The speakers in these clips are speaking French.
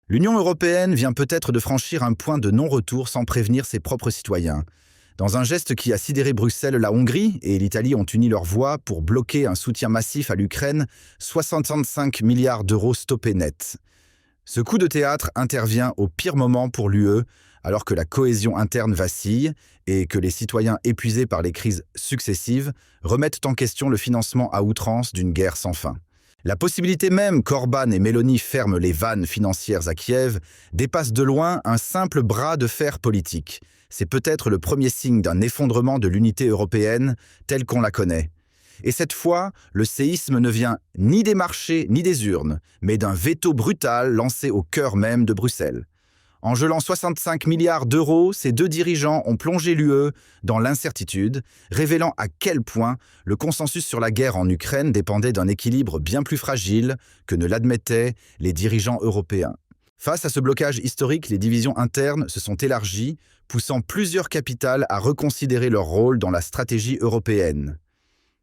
L'Union européenne vient peut-être de franchir un point de non-retour sans prévenir ses propres citoyens. Dans un geste qui a sidéré Bruxelles, la Hongrie et l'Italie ont uni leurs voix pour bloquer un soutien massif à l'Ukraine, 65 milliards d'euros stoppés net. Ce coup de théâtre intervient au pire moment pour l'UE, alors que la cohésion interne vacille et que les citoyens épuisés par les crises successives remettent en question le financement à outrance d'une guerre sans fin. La possibilité même qu'Orban et Meloni ferment les vannes financières à Kiev dépasse de loin un simple bras de fer politique. C'est peut-être le premier signe d'un effondrement de l'unité européenne telle qu'on la connaît. Et cette fois, le séisme ne vient ni des marchés ni des urnes, mais d'un veto brutal lancé au cœur même de Bruxelles. En gelant 65 milliards d'euros, ces deux dirigeants ont plongé l'UE dans l'incertitude, révélant à quel point le consensus sur la guerre en Ukraine dépendait d'un équilibre bien plus fragile que ne l'admettaient les dirigeants européens. Face à ce blocage historique, les divisions internes se sont élargies, poussant plusieurs capitales à reconsidérer leur rôle dans la stratégie européenne.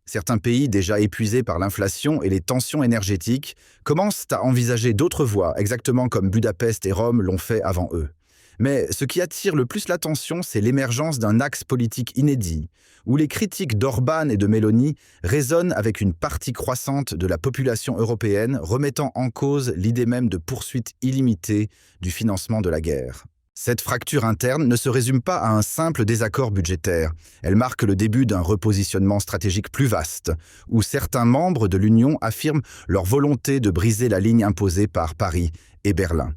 Certains pays, déjà épuisés par l'inflation et les tensions énergétiques, commencent à envisager d'autres voies, exactement comme Budapest et Rome l'ont fait avant eux. Mais ce qui attire le plus l'attention, c'est l'émergence d'un axe politique inédit, où les critiques d'Orban et de Meloni résonnent avec une partie croissante de la population européenne, remettant en cause l'idée même de poursuite illimitée du financement de la guerre. Cette fracture interne ne se résume pas à un simple désaccord budgétaire. Elle marque le début d'un repositionnement stratégique plus vaste, où certains membres de l'Union affirment leur volonté de briser la ligne imposée par Paris et Berlin.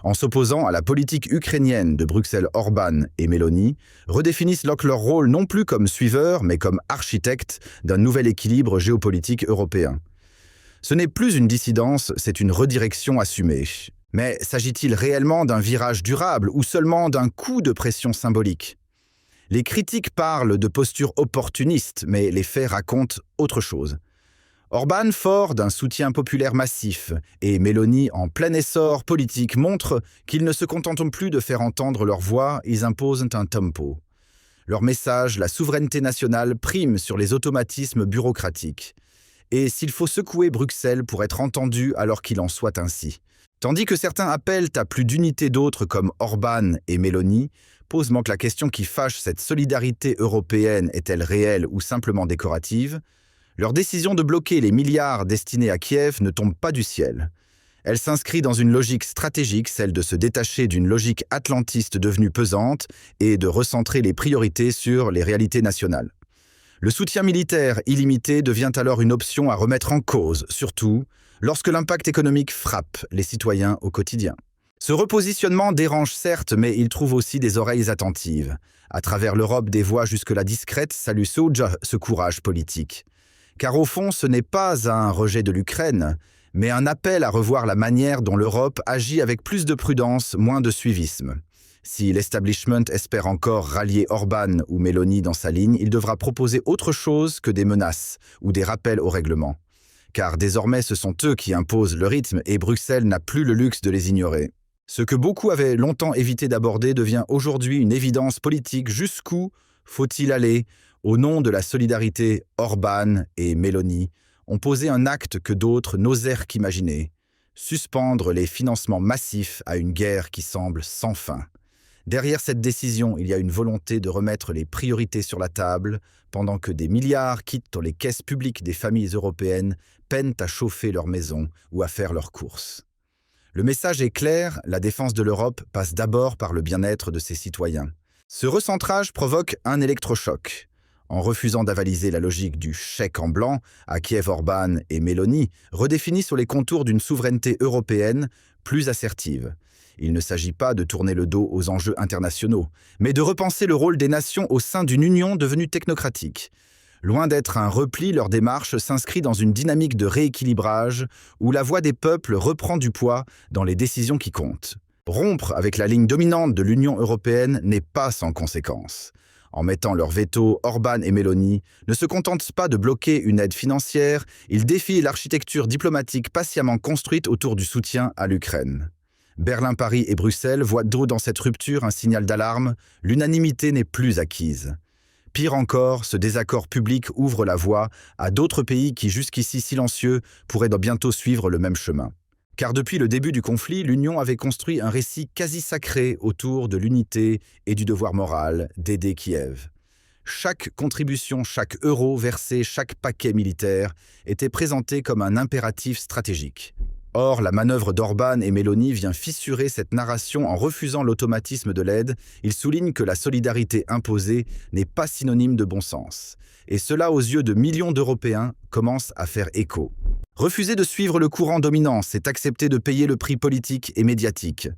En s'opposant à la politique ukrainienne de Bruxelles, Orban et Meloni redéfinissent leur rôle non plus comme suiveurs, mais comme architectes d'un nouvel équilibre géopolitique européen. Ce n'est plus une dissidence, c'est une redirection assumée. Mais s'agit-il réellement d'un virage durable ou seulement d'un coup de pression symbolique? Les critiques parlent de postures opportunistes, mais les faits racontent autre chose. Orban, fort d'un soutien populaire massif, et Meloni, en plein essor politique, montrent qu'ils ne se contentent plus de faire entendre leur voix, ils imposent un tempo. Leur message, la souveraineté nationale, prime sur les automatismes bureaucratiques. Et s'il faut secouer Bruxelles pour être entendu, alors qu'il en soit ainsi. Tandis que certains appellent à plus d'unité, d'autres comme Orban et Meloni posent manque la question qui fâche: cette solidarité européenne est-elle réelle ou simplement décorative? Leur décision de bloquer les milliards destinés à Kiev ne tombe pas du ciel. Elle s'inscrit dans une logique stratégique, celle de se détacher d'une logique atlantiste devenue pesante et de recentrer les priorités sur les réalités nationales. Le soutien militaire illimité devient alors une option à remettre en cause, surtout lorsque l'impact économique frappe les citoyens au quotidien. Ce repositionnement dérange certes, mais il trouve aussi des oreilles attentives. À travers l'Europe, des voix jusque-là discrètes saluent ce courage politique. Car au fond, ce n'est pas un rejet de l'Ukraine, mais un appel à revoir la manière dont l'Europe agit avec plus de prudence, moins de suivisme. Si l'establishment espère encore rallier Orban ou Meloni dans sa ligne, il devra proposer autre chose que des menaces ou des rappels au règlement. Car désormais ce sont eux qui imposent le rythme et Bruxelles n'a plus le luxe de les ignorer. Ce que beaucoup avaient longtemps évité d'aborder devient aujourd'hui une évidence politique. Jusqu'où faut-il aller au nom de la solidarité? Orban et Meloni ont posé un acte que d'autres n'osèrent qu'imaginer: suspendre les financements massifs à une guerre qui semble sans fin. Derrière cette décision, il y a une volonté de remettre les priorités sur la table, pendant que des milliards quittent les caisses publiques des familles européennes, peinent à chauffer leur maison ou à faire leurs courses. Le message est clair, la défense de l'Europe passe d'abord par le bien-être de ses citoyens. Ce recentrage provoque un électrochoc. En refusant d'avaliser la logique du chèque en blanc, à Kiev, Orban et Meloni redéfinissent sur les contours d'une souveraineté européenne plus assertive. Il ne s'agit pas de tourner le dos aux enjeux internationaux, mais de repenser le rôle des nations au sein d'une union devenue technocratique. Loin d'être un repli, leur démarche s'inscrit dans une dynamique de rééquilibrage où la voix des peuples reprend du poids dans les décisions qui comptent. Rompre avec la ligne dominante de l'Union européenne n'est pas sans conséquences. En mettant leur veto, Orban et Meloni ne se contentent pas de bloquer une aide financière, ils défient l'architecture diplomatique patiemment construite autour du soutien à l'Ukraine. Berlin, Paris et Bruxelles voient dans cette rupture un signal d'alarme, l'unanimité n'est plus acquise. Pire encore, ce désaccord public ouvre la voie à d'autres pays qui, jusqu'ici silencieux, pourraient bientôt suivre le même chemin. Car depuis le début du conflit, l'Union avait construit un récit quasi sacré autour de l'unité et du devoir moral d'aider Kiev. Chaque contribution, chaque euro versé, chaque paquet militaire était présenté comme un impératif stratégique. Or, la manœuvre d'Orban et Meloni vient fissurer cette narration en refusant l'automatisme de l'aide. Il souligne que la solidarité imposée n'est pas synonyme de bon sens. Et cela, aux yeux de millions d'Européens, commence à faire écho. Refuser de suivre le courant dominant, c'est accepter de payer le prix politique et médiatique.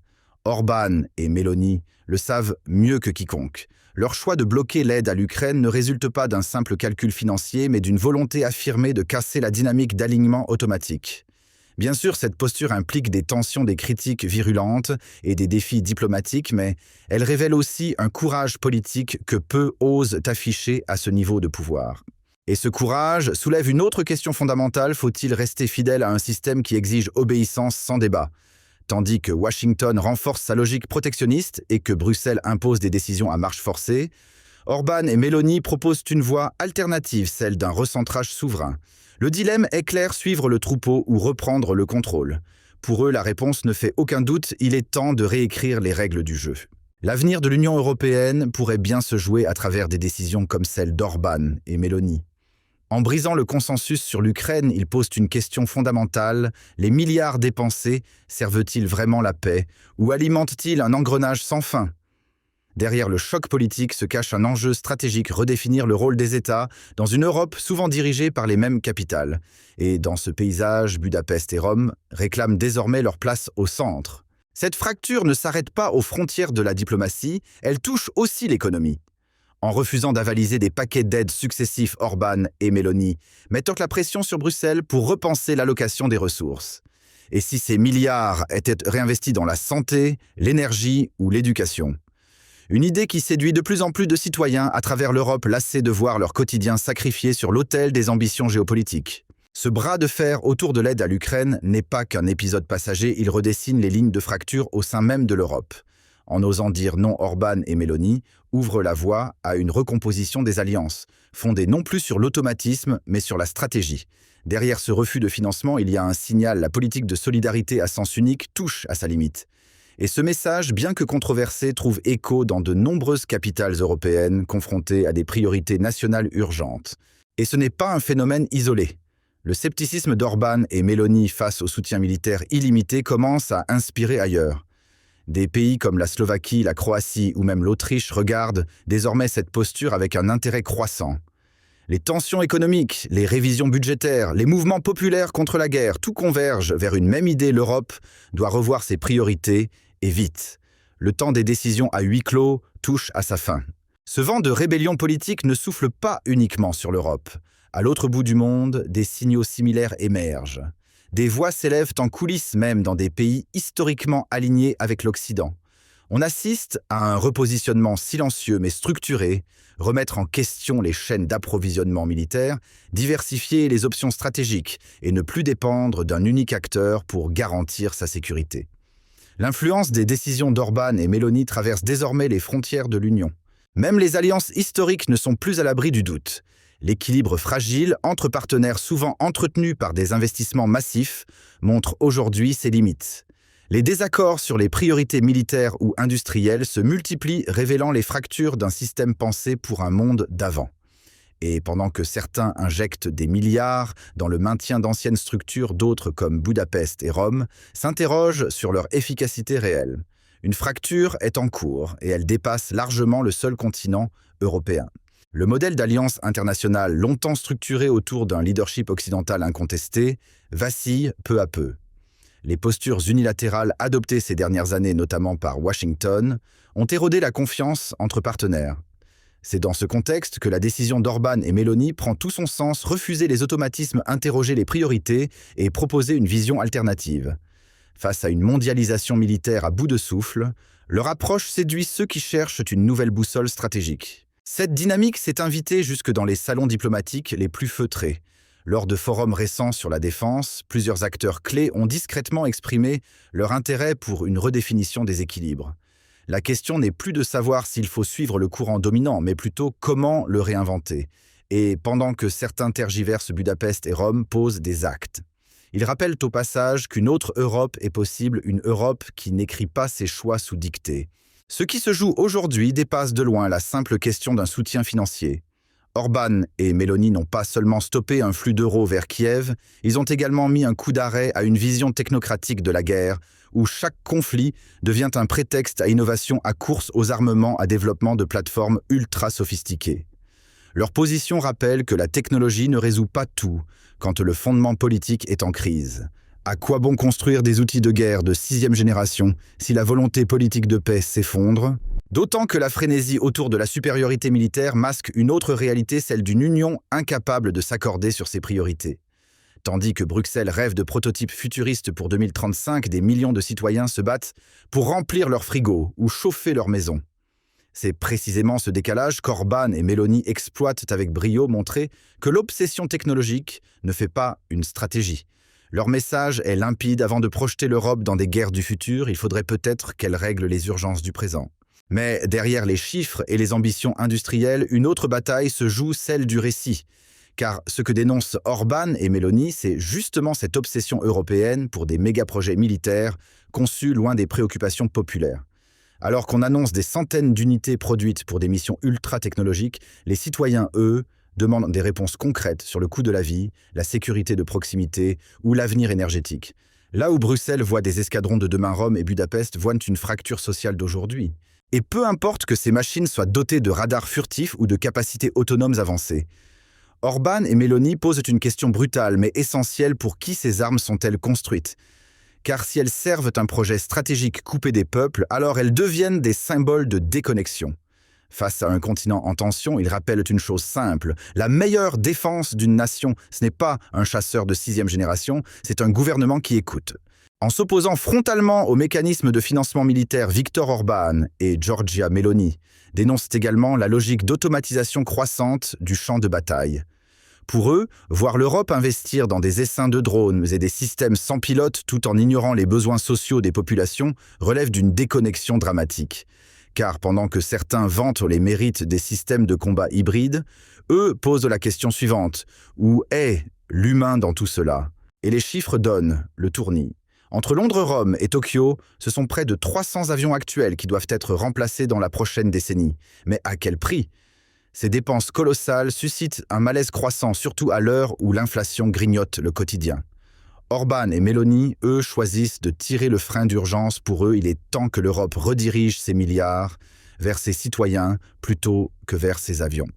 Orban et Meloni le savent mieux que quiconque. Leur choix de bloquer l'aide à l'Ukraine ne résulte pas d'un simple calcul financier, mais d'une volonté affirmée de casser la dynamique d'alignement automatique. Bien sûr, cette posture implique des tensions, des critiques virulentes et des défis diplomatiques, mais elle révèle aussi un courage politique que peu osent afficher à ce niveau de pouvoir. Et ce courage soulève une autre question fondamentale: faut-il rester fidèle à un système qui exige obéissance sans débat? Tandis que Washington renforce sa logique protectionniste et que Bruxelles impose des décisions à marche forcée, Orban et Meloni proposent une voie alternative, celle d'un recentrage souverain. Le dilemme est clair: suivre le troupeau ou reprendre le contrôle. Pour eux, la réponse ne fait aucun doute, il est temps de réécrire les règles du jeu. L'avenir de l'Union européenne pourrait bien se jouer à travers des décisions comme celle d'Orban et Meloni. En brisant le consensus sur l'Ukraine, ils posent une question fondamentale: les milliards dépensés servent-ils vraiment la paix ou alimentent-ils un engrenage sans fin? Derrière le choc politique se cache un enjeu stratégique: redéfinir le rôle des États dans une Europe souvent dirigée par les mêmes capitales. Et dans ce paysage, Budapest et Rome réclament désormais leur place au centre. Cette fracture ne s'arrête pas aux frontières de la diplomatie, elle touche aussi l'économie. En refusant d'avaliser des paquets d'aides successifs, Orban et Meloni mettent la pression sur Bruxelles pour repenser l'allocation des ressources. Et si ces milliards étaient réinvestis dans la santé, l'énergie ou l'éducation? Une idée qui séduit de plus en plus de citoyens à travers l'Europe, lassés de voir leur quotidien sacrifié sur l'autel des ambitions géopolitiques. Ce bras de fer autour de l'aide à l'Ukraine n'est pas qu'un épisode passager, il redessine les lignes de fracture au sein même de l'Europe. En osant dire non, Orban et Meloni ouvrent la voie à une recomposition des alliances, fondée non plus sur l'automatisme, mais sur la stratégie. Derrière ce refus de financement, il y a un signal: la politique de solidarité à sens unique touche à sa limite. Et ce message, bien que controversé, trouve écho dans de nombreuses capitales européennes confrontées à des priorités nationales urgentes. Et ce n'est pas un phénomène isolé. Le scepticisme d'Orban et Meloni face au soutien militaire illimité commence à inspirer ailleurs. Des pays comme la Slovaquie, la Croatie ou même l'Autriche regardent désormais cette posture avec un intérêt croissant. Les tensions économiques, les révisions budgétaires, les mouvements populaires contre la guerre, tout converge vers une même idée: l'Europe doit revoir ses priorités, et vite. Le temps des décisions à huis clos touche à sa fin. Ce vent de rébellion politique ne souffle pas uniquement sur l'Europe. À l'autre bout du monde, des signaux similaires émergent. Des voix s'élèvent en coulisses même dans des pays historiquement alignés avec l'Occident. On assiste à un repositionnement silencieux mais structuré, remettre en question les chaînes d'approvisionnement militaire, diversifier les options stratégiques et ne plus dépendre d'un unique acteur pour garantir sa sécurité. L'influence des décisions d'Orban et Meloni traverse désormais les frontières de l'Union. Même les alliances historiques ne sont plus à l'abri du doute. L'équilibre fragile entre partenaires souvent entretenus par des investissements massifs montre aujourd'hui ses limites. Les désaccords sur les priorités militaires ou industrielles se multiplient, révélant les fractures d'un système pensé pour un monde d'avant. Et pendant que certains injectent des milliards dans le maintien d'anciennes structures, d'autres, comme Budapest et Rome, s'interrogent sur leur efficacité réelle. Une fracture est en cours et elle dépasse largement le seul continent européen. Le modèle d'alliance internationale, longtemps structuré autour d'un leadership occidental incontesté, vacille peu à peu. Les postures unilatérales adoptées ces dernières années, notamment par Washington, ont érodé la confiance entre partenaires. C'est dans ce contexte que la décision d'Orban et Meloni prend tout son sens: refuser les automatismes, interroger les priorités et proposer une vision alternative. Face à une mondialisation militaire à bout de souffle, leur approche séduit ceux qui cherchent une nouvelle boussole stratégique. Cette dynamique s'est invitée jusque dans les salons diplomatiques les plus feutrés. Lors de forums récents sur la défense, plusieurs acteurs clés ont discrètement exprimé leur intérêt pour une redéfinition des équilibres. La question n'est plus de savoir s'il faut suivre le courant dominant, mais plutôt comment le réinventer. Et pendant que certains tergiversent, Budapest et Rome posent des actes. Ils rappellent au passage qu'une autre Europe est possible, une Europe qui n'écrit pas ses choix sous dictée. Ce qui se joue aujourd'hui dépasse de loin la simple question d'un soutien financier. Orban et Meloni n'ont pas seulement stoppé un flux d'euros vers Kiev, ils ont également mis un coup d'arrêt à une vision technocratique de la guerre, où chaque conflit devient un prétexte à innovation, à course aux armements, à développement de plateformes ultra sophistiquées. Leur position rappelle que la technologie ne résout pas tout quand le fondement politique est en crise. À quoi bon construire des outils de guerre de 6e génération si la volonté politique de paix s'effondre? D'autant que la frénésie autour de la supériorité militaire masque une autre réalité, celle d'une Union incapable de s'accorder sur ses priorités. Tandis que Bruxelles rêve de prototypes futuristes pour 2035, des millions de citoyens se battent pour remplir leur frigo ou chauffer leur maison. C'est précisément ce décalage qu'Orban et Meloni exploitent avec brio, montrer que l'obsession technologique ne fait pas une stratégie. Leur message est limpide: avant de projeter l'Europe dans des guerres du futur, il faudrait peut-être qu'elle règle les urgences du présent. Mais derrière les chiffres et les ambitions industrielles, une autre bataille se joue, celle du récit. Car ce que dénoncent Orban et Meloni, c'est justement cette obsession européenne pour des méga-projets militaires conçus loin des préoccupations populaires. Alors qu'on annonce des centaines d'unités produites pour des missions ultra-technologiques, les citoyens, eux, demandent des réponses concrètes sur le coût de la vie, la sécurité de proximité ou l'avenir énergétique. Là où Bruxelles voit des escadrons de demain, Rome et Budapest voient une fracture sociale d'aujourd'hui. Et peu importe que ces machines soient dotées de radars furtifs ou de capacités autonomes avancées. Orban et Meloni posent une question brutale mais essentielle: pour qui ces armes sont-elles construites? Car si elles servent un projet stratégique coupé des peuples, alors elles deviennent des symboles de déconnexion. Face à un continent en tension, ils rappellent une chose simple: la meilleure défense d'une nation, ce n'est pas un chasseur de 6e génération, c'est un gouvernement qui écoute. En s'opposant frontalement au mécanisme de financement militaire, Viktor Orban et Giorgia Meloni dénoncent également la logique d'automatisation croissante du champ de bataille. Pour eux, voir l'Europe investir dans des essaims de drones et des systèmes sans pilote tout en ignorant les besoins sociaux des populations relève d'une déconnexion dramatique. Car pendant que certains vantent les mérites des systèmes de combat hybrides, eux posent la question suivante: où est l'humain dans tout cela? Et les chiffres donnent le tournis. Entre Londres, Rome et Tokyo, ce sont près de 300 avions actuels qui doivent être remplacés dans la prochaine décennie. Mais à quel prix? Ces dépenses colossales suscitent un malaise croissant, surtout à l'heure où l'inflation grignote le quotidien. Orban et Meloni, eux, choisissent de tirer le frein d'urgence. Pour eux, il est temps que l'Europe redirige ses milliards vers ses citoyens plutôt que vers ses avions.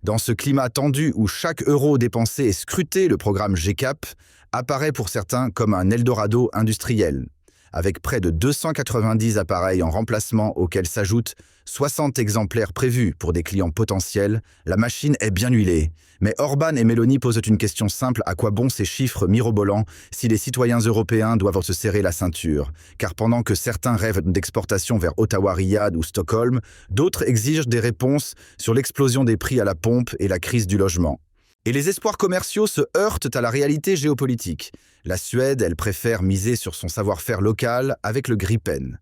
Dans ce climat tendu où chaque euro dépensé est scruté, le programme GCAP apparaît pour certains comme un Eldorado industriel. Avec près de 290 appareils en remplacement auxquels s'ajoutent 60 exemplaires prévus pour des clients potentiels, la machine est bien huilée. Mais Orban et Meloni posent une question simple: à quoi bon ces chiffres mirobolants si les citoyens européens doivent se serrer la ceinture? Car pendant que certains rêvent d'exportation vers Ottawa, Riyad ou Stockholm, d'autres exigent des réponses sur l'explosion des prix à la pompe et la crise du logement. Et les espoirs commerciaux se heurtent à la réalité géopolitique. La Suède, elle préfère miser sur son savoir-faire local avec le Gripen.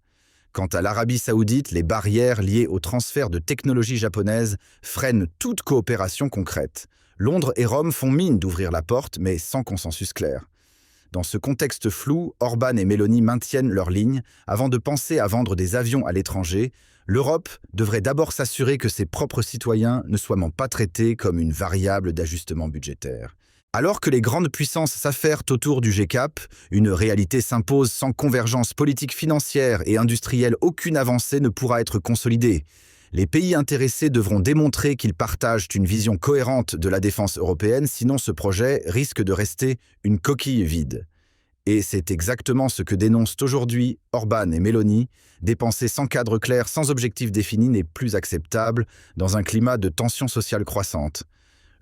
Quant à l'Arabie saoudite, les barrières liées au transfert de technologies japonaises freinent toute coopération concrète. Londres et Rome font mine d'ouvrir la porte, mais sans consensus clair. Dans ce contexte flou, Orban et Meloni maintiennent leur ligne. Avant de penser à vendre des avions à l'étranger, l'Europe devrait d'abord s'assurer que ses propres citoyens ne soient pas traités comme une variable d'ajustement budgétaire. Alors que les grandes puissances s'affairent autour du GCAP, une réalité s'impose: sans convergence politique, financière et industrielle, aucune avancée ne pourra être consolidée. Les pays intéressés devront démontrer qu'ils partagent une vision cohérente de la défense européenne, sinon ce projet risque de rester une coquille vide. Et c'est exactement ce que dénoncent aujourd'hui Orban et Meloni. Dépenser sans cadre clair, sans objectif défini n'est plus acceptable dans un climat de tension sociale croissante.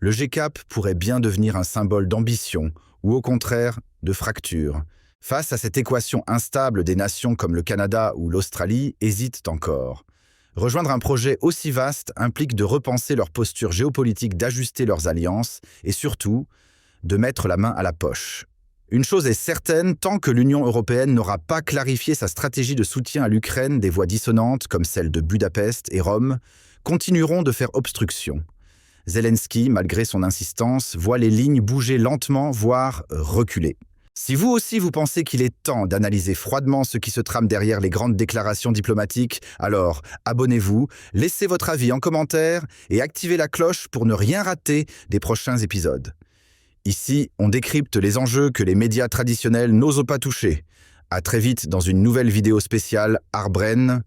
Le GCAP pourrait bien devenir un symbole d'ambition ou au contraire de fracture. Face à cette équation instable, des nations comme le Canada ou l'Australie hésitent encore. Rejoindre un projet aussi vaste implique de repenser leur posture géopolitique, d'ajuster leurs alliances et surtout de mettre la main à la poche. Une chose est certaine, tant que l'Union européenne n'aura pas clarifié sa stratégie de soutien à l'Ukraine, des voix dissonantes, comme celles de Budapest et Rome, continueront de faire obstruction. Zelensky, malgré son insistance, voit les lignes bouger lentement, voire reculer. Si vous aussi vous pensez qu'il est temps d'analyser froidement ce qui se trame derrière les grandes déclarations diplomatiques, alors abonnez-vous, laissez votre avis en commentaire et activez la cloche pour ne rien rater des prochains épisodes. Ici, on décrypte les enjeux que les médias traditionnels n'osent pas toucher. À très vite dans une nouvelle vidéo spéciale Arbren.